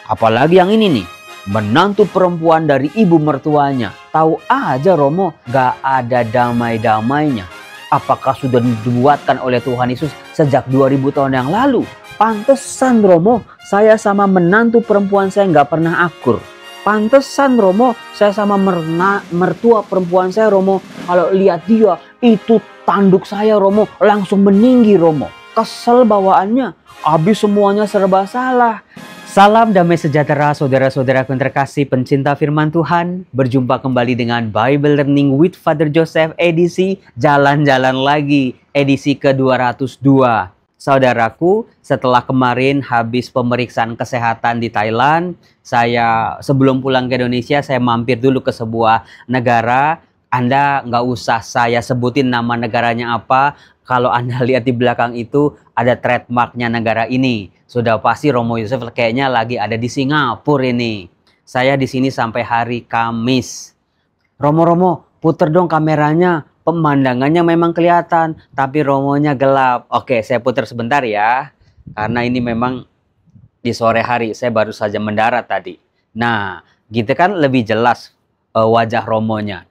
Apalagi yang ini nih, menantu perempuan dari ibu mertuanya. Tahu aja Romo, gak ada damai-damainya. Apakah sudah dibuatkan oleh Tuhan Yesus sejak 2000 tahun yang lalu? Pantesan Romo, saya sama menantu perempuan saya gak pernah akur. Pantesan Romo, saya sama mertua perempuan saya Romo, kalau lihat dia itu tanduk saya Romo langsung meninggi Romo. Kesel bawaannya, habis semuanya serba salah. Salam damai sejahtera saudara-saudaraku yang terkasih pencinta firman Tuhan. Berjumpa kembali dengan Bible Learning with Father Joseph edisi Jalan-Jalan Lagi, edisi ke-202. Saudaraku, setelah kemarin habis pemeriksaan kesehatan di Thailand, saya sebelum pulang ke Indonesia, saya mampir dulu ke sebuah negara. Anda nggak usah saya sebutin nama negaranya apa. Kalau Anda lihat di belakang itu ada trademarknya negara ini. Sudah pasti Romo Yusuf kayaknya lagi ada di Singapura ini. Saya di sini sampai hari Kamis. Romo, puter dong kameranya. Pemandangannya memang kelihatan, tapi Romonya gelap. Oke, saya putar sebentar ya. Karena ini memang di sore hari, saya baru saja mendarat tadi. Nah, gitu kan lebih jelas wajah Romonya.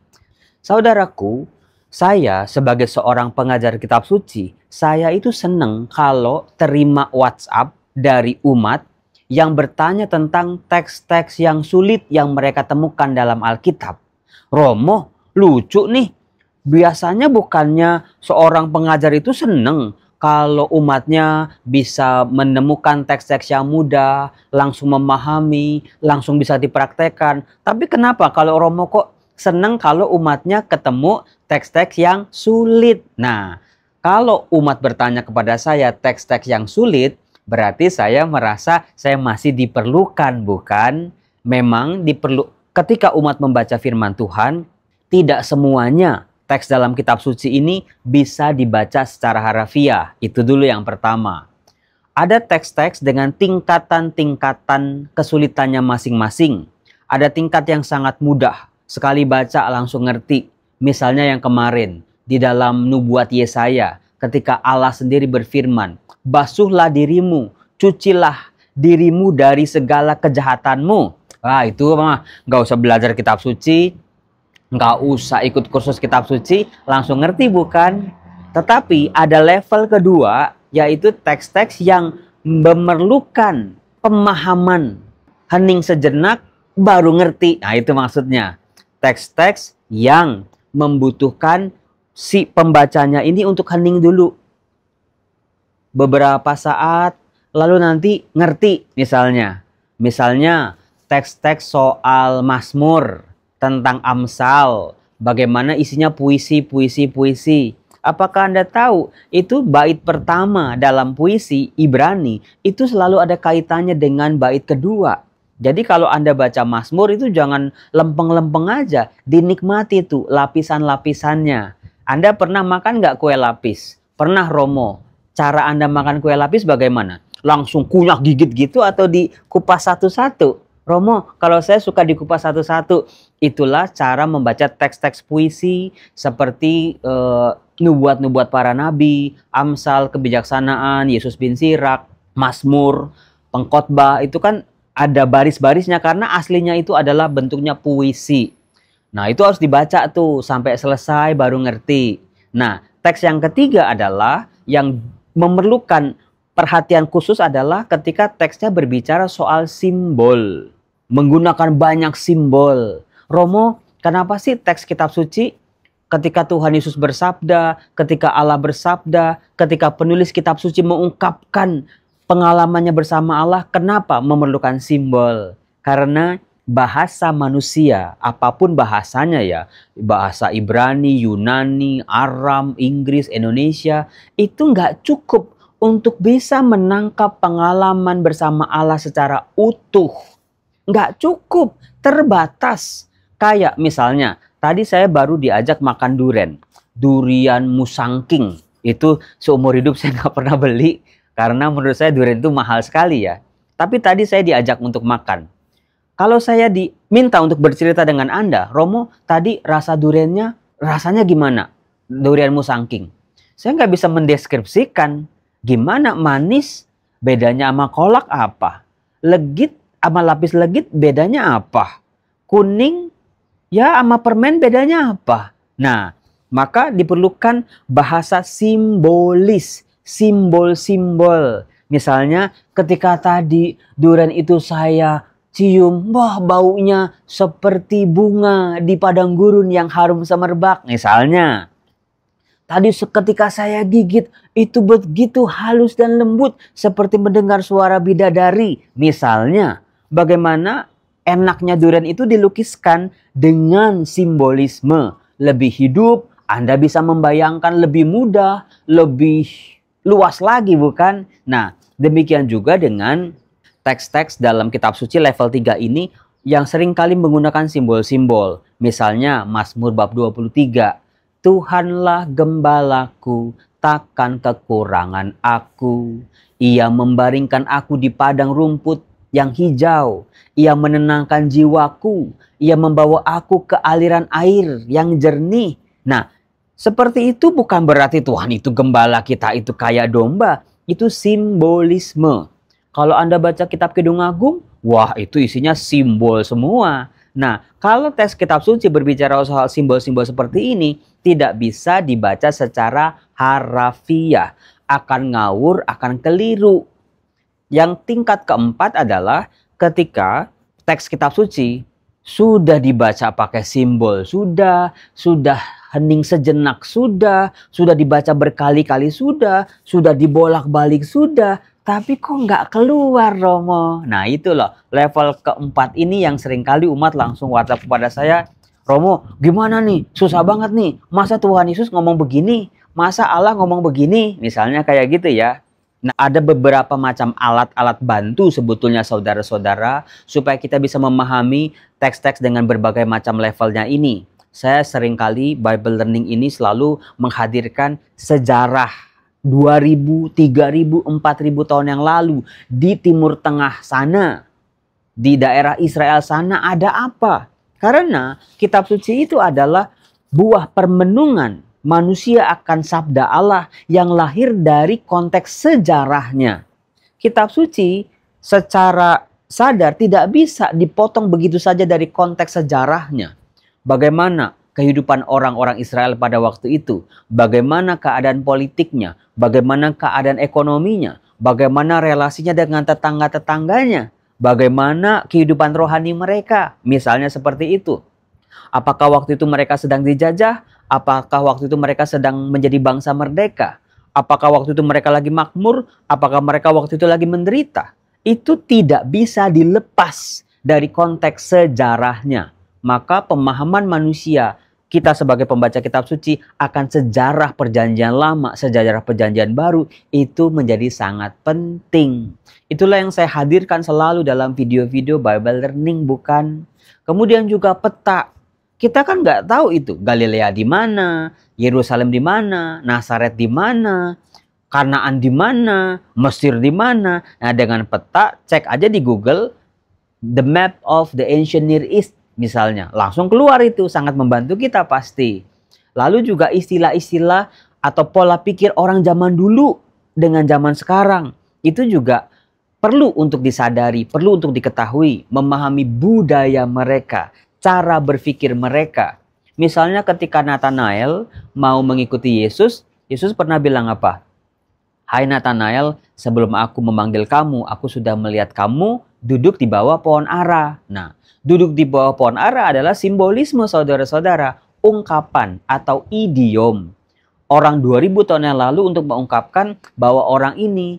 Saudaraku, saya sebagai seorang pengajar kitab suci, saya itu seneng kalau terima WhatsApp dari umat yang bertanya tentang teks-teks yang sulit yang mereka temukan dalam Alkitab. Romo, lucu nih. Biasanya bukannya seorang pengajar itu seneng kalau umatnya bisa menemukan teks-teks yang mudah, langsung memahami, langsung bisa dipraktekkan. Tapi kenapa kalau Romo kok seneng kalau umatnya ketemu teks-teks yang sulit? Nah, kalau umat bertanya kepada saya teks-teks yang sulit, berarti saya merasa saya masih diperlukan, bukan? Memang ketika umat membaca firman Tuhan, tidak semuanya teks dalam kitab suci ini bisa dibaca secara harafiah. Itu dulu yang pertama. Ada teks-teks dengan tingkatan-tingkatan kesulitannya masing-masing. Ada tingkat yang sangat mudah, sekali baca langsung ngerti. Misalnya yang kemarin, di dalam nubuat Yesaya, ketika Allah sendiri berfirman, "Basuhlah dirimu, cucilah dirimu dari segala kejahatanmu." Wah, itu mah nggak usah belajar kitab suci, nggak usah ikut kursus kitab suci, langsung ngerti bukan? Tetapi ada level kedua, yaitu teks-teks yang memerlukan pemahaman. Hening sejenak, baru ngerti. Nah itu maksudnya. Teks-teks yang membutuhkan si pembacanya ini untuk hening dulu. Beberapa saat, lalu nanti ngerti misalnya. Misalnya teks-teks soal Mazmur, tentang Amsal, bagaimana isinya puisi. Apakah Anda tahu itu bait pertama dalam puisi Ibrani itu selalu ada kaitannya dengan bait kedua. Jadi kalau Anda baca Mazmur itu jangan lempeng-lempeng aja, dinikmati tuh lapisan-lapisannya. Anda pernah makan nggak kue lapis? Pernah Romo? Cara Anda makan kue lapis bagaimana? Langsung kunyah gigit gitu atau dikupas satu-satu? Romo, kalau saya suka dikupas satu-satu. Itulah cara membaca teks-teks puisi seperti nubuat-nubuat para nabi, Amsal, kebijaksanaan, Yesus bin Sirak, Mazmur, pengkhotbah. Itu kan ada baris-barisnya karena aslinya itu adalah bentuknya puisi. Nah, itu harus dibaca tuh sampai selesai baru ngerti. Nah, teks yang ketiga adalah yang memerlukan perhatian khusus adalah ketika teksnya berbicara soal simbol. Menggunakan banyak simbol. Romo, kenapa sih teks kitab suci ketika Tuhan Yesus bersabda, ketika Allah bersabda, ketika penulis kitab suci mengungkapkan pengalamannya bersama Allah, kenapa memerlukan simbol? Karena bahasa manusia, apapun bahasanya ya, bahasa Ibrani, Yunani, Aram, Inggris, Indonesia, itu nggak cukup untuk bisa menangkap pengalaman bersama Allah secara utuh. Nggak cukup, terbatas. Kayak misalnya, tadi saya baru diajak makan durian musangking. Itu seumur hidup saya nggak pernah beli, karena menurut saya durian itu mahal sekali ya. Tapi tadi saya diajak untuk makan. Kalau saya diminta untuk bercerita dengan Anda, Romo, tadi rasa duriannya, rasanya gimana? Durian musangking. Saya nggak bisa mendeskripsikan. Gimana manis, bedanya sama kolak apa? Legit, sama lapis legit bedanya apa? Kuning ya sama permen bedanya apa? Nah, maka diperlukan bahasa simbolis, simbol-simbol. Misalnya ketika tadi durian itu saya cium, wah baunya seperti bunga di padang gurun yang harum semerbak misalnya. Tadi ketika saya gigit itu begitu halus dan lembut seperti mendengar suara bidadari. Misalnya, bagaimana enaknya durian itu dilukiskan dengan simbolisme. Lebih hidup, Anda bisa membayangkan lebih mudah, lebih luas lagi bukan? Nah, demikian juga dengan teks-teks dalam kitab suci level 3 ini yang seringkali menggunakan simbol-simbol. Misalnya Mazmur bab 23. Tuhanlah gembalaku, takkan kekurangan aku. Ia membaringkan aku di padang rumput yang hijau. Ia menenangkan jiwaku. Ia membawa aku ke aliran air yang jernih. Nah, seperti itu bukan berarti Tuhan itu gembala kita itu kayak domba. Itu simbolisme. Kalau Anda baca kitab Kidung Agung, wah itu isinya simbol semua. Nah, kalau teks kitab suci berbicara soal simbol-simbol seperti ini, tidak bisa dibaca secara harafiah. Akan ngawur, akan keliru. Yang tingkat keempat adalah ketika teks kitab suci sudah dibaca pakai simbol, sudah hening sejenak, sudah dibaca berkali-kali, sudah dibolak-balik, sudah. Tapi kok nggak keluar Romo? Nah itu loh level keempat ini yang seringkali umat langsung WhatsApp kepada saya. Romo gimana nih? Susah banget nih. Masa Tuhan Yesus ngomong begini? Masa Allah ngomong begini? Misalnya kayak gitu ya. Nah ada beberapa macam alat-alat bantu sebetulnya saudara-saudara. Supaya kita bisa memahami teks-teks dengan berbagai macam levelnya ini. Saya seringkali Bible Learning ini selalu menghadirkan sejarah 2000, 3000, 4000 tahun yang lalu di Timur Tengah sana, di daerah Israel sana ada apa? Karena kitab suci itu adalah buah permenungan manusia akan sabda Allah yang lahir dari konteks sejarahnya. Kitab suci secara sadar tidak bisa dipotong begitu saja dari konteks sejarahnya. Bagaimana kehidupan orang-orang Israel pada waktu itu, bagaimana keadaan politiknya, bagaimana keadaan ekonominya, bagaimana relasinya dengan tetangga-tetangganya, bagaimana kehidupan rohani mereka, misalnya seperti itu. Apakah waktu itu mereka sedang dijajah? Apakah waktu itu mereka sedang menjadi bangsa merdeka? Apakah waktu itu mereka lagi makmur? Apakah mereka waktu itu lagi menderita? Itu tidak bisa dilepas dari konteks sejarahnya. Maka pemahaman manusia, kita sebagai pembaca kitab suci akan sejarah perjanjian lama, sejarah perjanjian baru itu menjadi sangat penting. Itulah yang saya hadirkan selalu dalam video-video Bible Learning bukan? Kemudian juga peta. Kita kan nggak tahu itu Galilea di mana, Yerusalem di mana, Nazaret di mana, Kanaan di mana, Mesir di mana. Nah dengan peta cek aja di Google The Map of the Ancient Near East. Misalnya, langsung keluar itu sangat membantu kita pasti. Lalu juga istilah-istilah atau pola pikir orang zaman dulu dengan zaman sekarang. Itu juga perlu untuk disadari, perlu untuk diketahui, memahami budaya mereka, cara berpikir mereka. Misalnya ketika Nathanael mau mengikuti Yesus, Yesus pernah bilang apa? Hai Nathanael, sebelum aku memanggil kamu, aku sudah melihat kamu duduk di bawah pohon ara. Nah, duduk di bawah pohon ara adalah simbolisme saudara-saudara, ungkapan atau idiom. Orang 2000 tahun yang lalu untuk mengungkapkan bahwa orang ini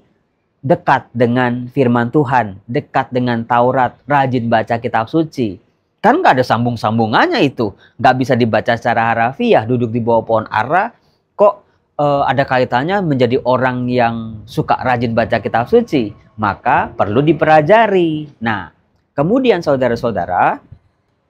dekat dengan firman Tuhan, dekat dengan Taurat, rajin baca kitab suci. Kan nggak ada sambung-sambungannya itu. Nggak bisa dibaca secara harafiah, duduk di bawah pohon ara, kok ada kaitannya menjadi orang yang suka rajin baca kitab suci. Maka perlu dipelajari. Nah, kemudian saudara-saudara,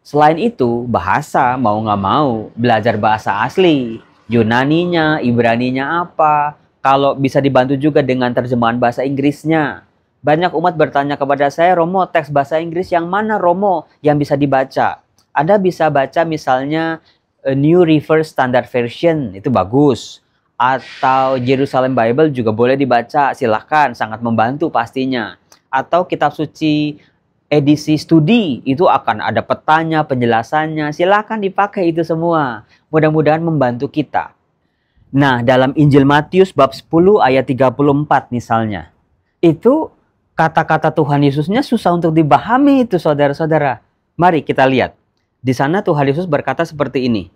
selain itu bahasa mau nggak mau belajar bahasa asli. Yunaninya, Ibraninya apa. Kalau bisa dibantu juga dengan terjemahan bahasa Inggrisnya. Banyak umat bertanya kepada saya, Romo teks bahasa Inggris yang mana Romo yang bisa dibaca? Anda bisa baca misalnya New Revised Standard Version, itu bagus. Atau Jerusalem Bible juga boleh dibaca, silahkan, sangat membantu pastinya. Atau kitab suci edisi studi itu akan ada petanya, penjelasannya. Silakan dipakai itu semua. Mudah-mudahan membantu kita. Nah, dalam Injil Matius bab 10 ayat 34 misalnya. Itu kata-kata Tuhan Yesusnya susah untuk dipahami itu saudara-saudara. Mari kita lihat. Di sana Tuhan Yesus berkata seperti ini.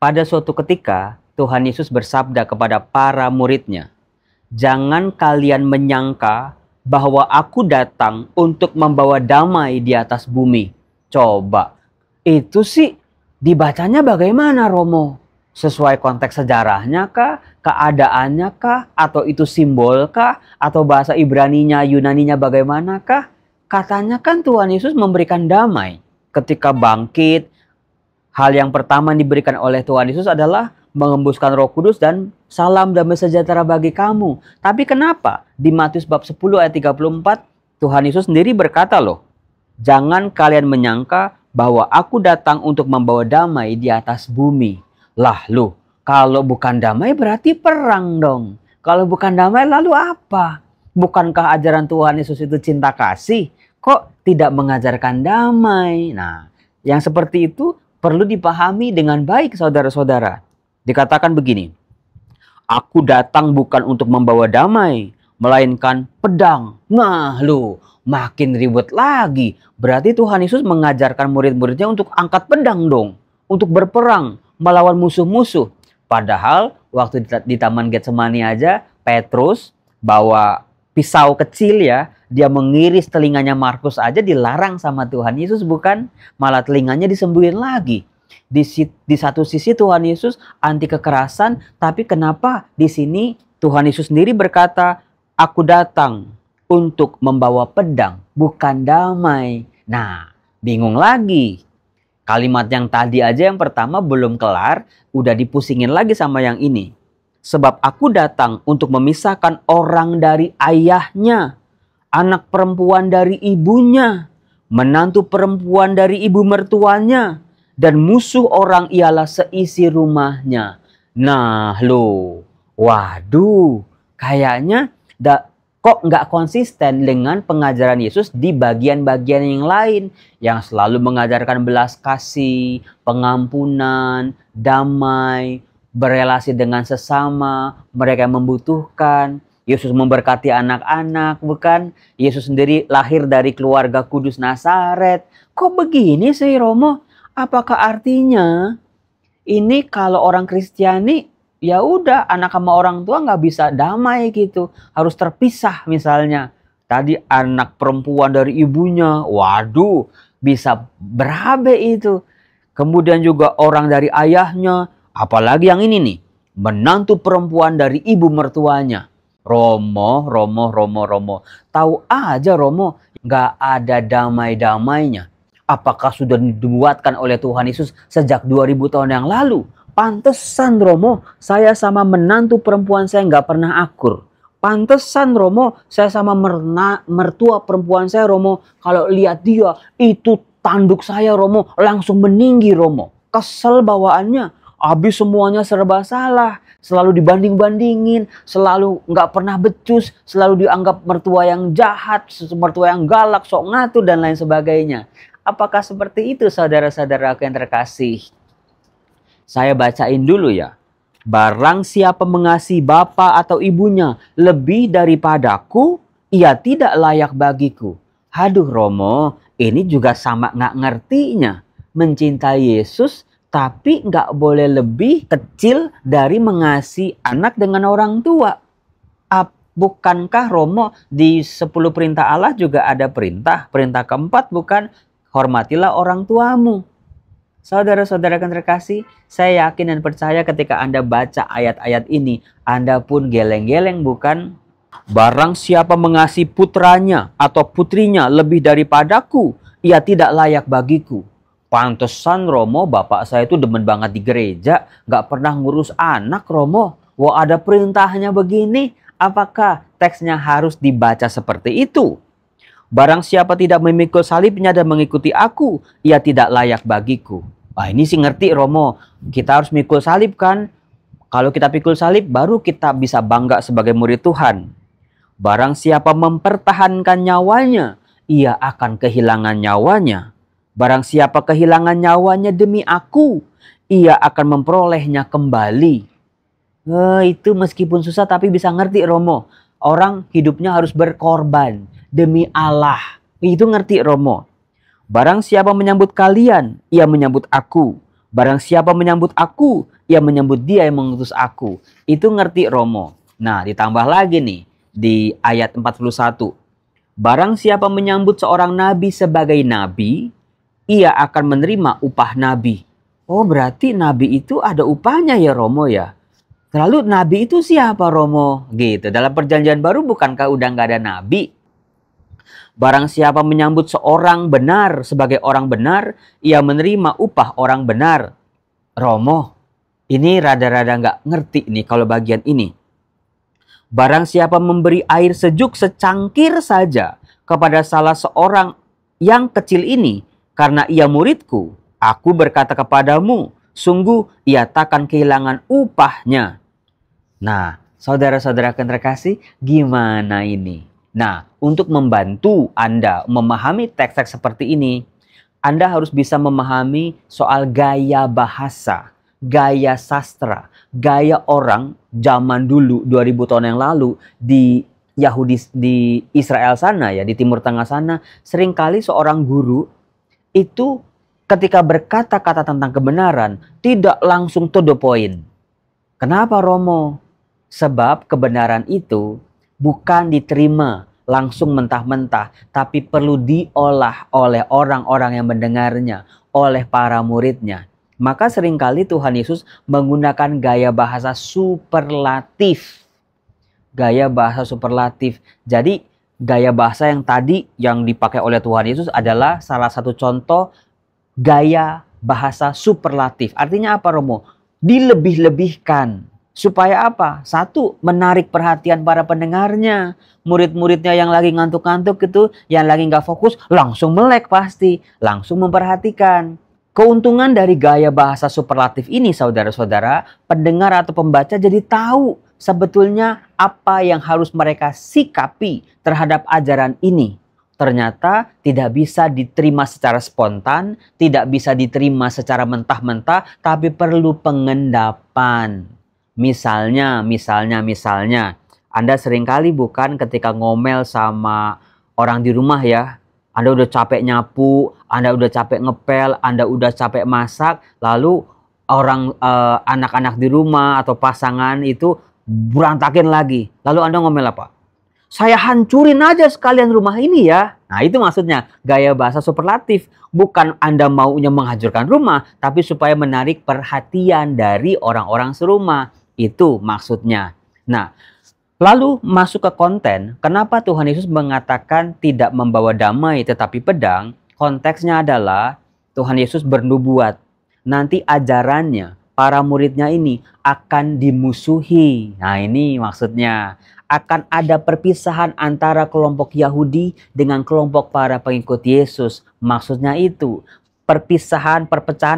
Pada suatu ketika Tuhan Yesus bersabda kepada para muridnya, "Jangan kalian menyangka bahwa aku datang untuk membawa damai di atas bumi." Coba, itu sih dibacanya bagaimana Romo? Sesuai konteks sejarahnya kah? Keadaannya kah? Atau itu simbol kah? Atau bahasa Ibraninya, Yunaninya bagaimanakah? Katanya kan Tuhan Yesus memberikan damai. Ketika bangkit, hal yang pertama yang diberikan oleh Tuhan Yesus adalah mengembuskan Roh Kudus dan salam damai sejahtera bagi kamu. Tapi kenapa di Matius bab 10 ayat 34 Tuhan Yesus sendiri berkata loh, "Jangan kalian menyangka bahwa aku datang untuk membawa damai di atas bumi." Lah lu, kalau bukan damai berarti perang dong. Kalau bukan damai lalu apa? Bukankah ajaran Tuhan Yesus itu cinta kasih? Kok tidak mengajarkan damai? Nah, yang seperti itu perlu dipahami dengan baik saudara-saudara. Dikatakan begini, "Aku datang bukan untuk membawa damai, melainkan pedang." Nah lu, makin ribet lagi. Berarti Tuhan Yesus mengajarkan murid-muridnya untuk angkat pedang dong. Untuk berperang, melawan musuh-musuh. Padahal waktu di Taman Getsemani aja, Petrus bawa pisau kecil ya. Dia mengiris telinganya Markus aja dilarang sama Tuhan Yesus bukan? Malah telinganya disembuhin lagi. Di satu sisi Tuhan Yesus anti kekerasan, tapi kenapa di sini Tuhan Yesus sendiri berkata, "Aku datang untuk membawa pedang, bukan damai." Nah, bingung lagi. Kalimat yang tadi aja yang pertama belum kelar, udah dipusingin lagi sama yang ini. "Sebab aku datang untuk memisahkan orang dari ayahnya, anak perempuan dari ibunya, menantu perempuan dari ibu mertuanya, dan musuh orang ialah seisi rumahnya." Nah lo, waduh, kayaknya kok nggak konsisten dengan pengajaran Yesus di bagian-bagian yang lain. Yang selalu mengajarkan belas kasih, pengampunan, damai, berelasi dengan sesama, mereka yang membutuhkan. Yesus memberkati anak-anak, bukan? Yesus sendiri lahir dari keluarga kudus Nazaret. Kok begini sih Romo? Apakah artinya ini kalau orang Kristiani ya udah anak sama orang tua nggak bisa damai gitu, harus terpisah misalnya. Tadi anak perempuan dari ibunya, waduh bisa berabe itu. Kemudian juga orang dari ayahnya, apalagi yang ini nih, menantu perempuan dari ibu mertuanya. Romo. Tahu aja Romo, nggak ada damai-damainya. Apakah sudah dibuatkan oleh Tuhan Yesus sejak 2000 tahun yang lalu? Pantesan Romo, saya sama menantu perempuan saya nggak pernah akur. Pantesan Romo, saya sama mertua perempuan saya Romo, kalau lihat dia itu tanduk saya Romo langsung meninggi Romo. Kesel bawaannya, habis semuanya serba salah, selalu dibanding-bandingin, selalu nggak pernah becus, selalu dianggap mertua yang jahat, mertua yang galak, sok ngatur dan lain sebagainya. Apakah seperti itu saudara-saudaraku yang terkasih? Saya bacain dulu ya. "Barang siapa mengasihi bapa atau ibunya lebih daripadaku, ia tidak layak bagiku." Aduh Romo, ini juga sama nggak ngertinya. Mencintai Yesus tapi nggak boleh lebih kecil dari mengasihi anak dengan orang tua. Bukankah Romo di 10 perintah Allah juga ada perintah? Perintah keempat bukan? Hormatilah orang tuamu. Saudara-saudara yang terkasih, saya yakin dan percaya ketika Anda baca ayat-ayat ini, Anda pun geleng-geleng bukan? "Barang siapa mengasihi putranya atau putrinya lebih daripadaku, ia tidak layak bagiku." Pantesan Romo, bapak saya itu demen banget di gereja, gak pernah ngurus anak Romo. Wah ada perintahnya begini, apakah teksnya harus dibaca seperti itu? "Barang siapa tidak memikul salibnya dan mengikuti aku, ia tidak layak bagiku." Wah ini sih ngerti Romo, kita harus mikul salib kan? Kalau kita pikul salib baru kita bisa bangga sebagai murid Tuhan. "Barang siapa mempertahankan nyawanya, ia akan kehilangan nyawanya. Barang siapa kehilangan nyawanya demi aku, ia akan memperolehnya kembali. Itu meskipun susah tapi bisa ngerti Romo. Orang hidupnya harus berkorban demi Allah. Itu ngerti Romo. Barang siapa menyambut kalian, ia menyambut aku. Barang siapa menyambut aku, ia menyambut dia yang mengutus aku. Itu ngerti Romo. Nah, ditambah lagi nih di ayat 41. Barang siapa menyambut seorang nabi sebagai nabi, ia akan menerima upah nabi. Oh, berarti nabi itu ada upahnya ya Romo ya. Lalu nabi itu siapa Romo? Gitu. Dalam perjanjian baru bukankah udah nggak ada nabi? Barang siapa menyambut seorang benar sebagai orang benar, ia menerima upah orang benar. Romo, ini rada-rada nggak ngerti nih kalau bagian ini. Barang siapa memberi air sejuk secangkir saja kepada salah seorang yang kecil ini, karena ia muridku, aku berkata kepadamu, sungguh ia takkan kehilangan upahnya. Nah, saudara-saudara yang terkasih, gimana ini? Nah, untuk membantu Anda memahami teks-teks seperti ini, Anda harus bisa memahami soal gaya bahasa, gaya sastra, gaya orang zaman dulu 2000 tahun yang lalu di Yahudi di Israel sana ya, di Timur Tengah sana, seringkali seorang guru itu ketika berkata-kata tentang kebenaran tidak langsung to the point. Kenapa Romo? Sebab kebenaran itu bukan diterima langsung mentah-mentah, tapi perlu diolah oleh orang-orang yang mendengarnya, oleh para muridnya. Maka seringkali Tuhan Yesus menggunakan gaya bahasa superlatif. Gaya bahasa superlatif. Jadi gaya bahasa yang tadi yang dipakai oleh Tuhan Yesus adalah salah satu contoh gaya bahasa superlatif. Artinya apa Romo? Dilebih-lebihkan. Supaya apa? Satu, menarik perhatian para pendengarnya. Murid-muridnya yang lagi ngantuk-ngantuk gitu, yang lagi nggak fokus, langsung melek pasti. Langsung memperhatikan. Keuntungan dari gaya bahasa superlatif ini saudara-saudara, pendengar atau pembaca jadi tahu sebetulnya apa yang harus mereka sikapi terhadap ajaran ini. Ternyata tidak bisa diterima secara spontan, tidak bisa diterima secara mentah-mentah, tapi perlu pengendapan. Misalnya, Anda seringkali bukan ketika ngomel sama orang di rumah ya, Anda udah capek nyapu, Anda udah capek ngepel, Anda udah capek masak, lalu orang anak-anak di rumah atau pasangan itu berantakin lagi. Lalu Anda ngomel apa? Saya hancurin aja sekalian rumah ini ya. Nah itu maksudnya gaya bahasa superlatif. Bukan Anda maunya menghancurkan rumah, tapi supaya menarik perhatian dari orang-orang serumah. Itu maksudnya. Nah, lalu masuk ke konten. Kenapa Tuhan Yesus mengatakan tidak membawa damai tetapi pedang? Konteksnya adalah Tuhan Yesus bernubuat. Nanti ajarannya, para muridnya ini akan dimusuhi. Nah ini maksudnya. Akan ada perpisahan antara kelompok Yahudi dengan kelompok para pengikut Yesus. Maksudnya itu. Perpecahan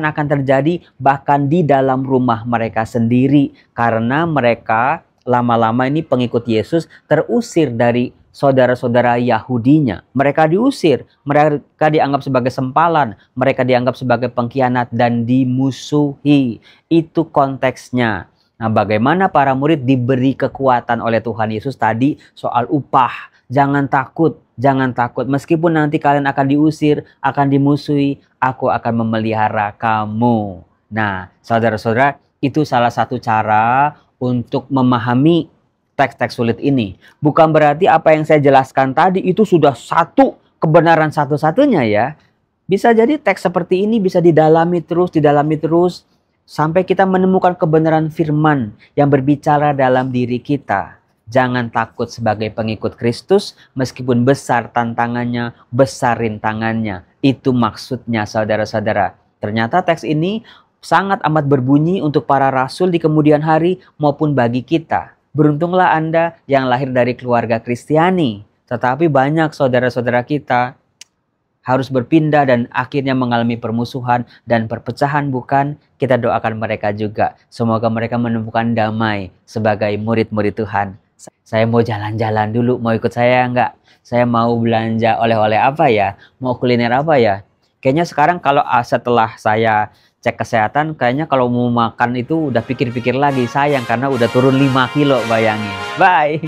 akan terjadi bahkan di dalam rumah mereka sendiri. Karena mereka lama-lama ini pengikut Yesus terusir dari saudara-saudara Yahudinya. Mereka diusir, mereka dianggap sebagai sempalan, mereka dianggap sebagai pengkhianat dan dimusuhi. Itu konteksnya. Nah, bagaimana para murid diberi kekuatan oleh Tuhan Yesus tadi soal upah. Jangan takut, jangan takut. Meskipun nanti kalian akan diusir, akan dimusuhi, aku akan memelihara kamu. Nah, saudara-saudara, itu salah satu cara untuk memahami teks-teks sulit ini. Bukan berarti apa yang saya jelaskan tadi itu sudah satu kebenaran satu-satunya ya. Bisa jadi teks seperti ini bisa didalami terus, sampai kita menemukan kebenaran firman yang berbicara dalam diri kita. Jangan takut sebagai pengikut Kristus, meskipun besar tantangannya, besar rintangannya. Itu maksudnya saudara-saudara. Ternyata teks ini sangat amat berbunyi untuk para rasul di kemudian hari maupun bagi kita. Beruntunglah Anda yang lahir dari keluarga Kristiani. Tetapi banyak saudara-saudara kita harus berpindah dan akhirnya mengalami permusuhan dan perpecahan, bukan? Kita doakan mereka juga. Semoga mereka menemukan damai sebagai murid-murid Tuhan. Saya mau jalan-jalan dulu, mau ikut saya nggak? Saya mau belanja oleh-oleh apa ya? Mau kuliner apa ya? Kayaknya sekarang kalau setelah saya cek kesehatan, kayaknya kalau mau makan itu udah pikir-pikir lagi. Sayang karena udah turun 5 kilo, bayangin. Bye!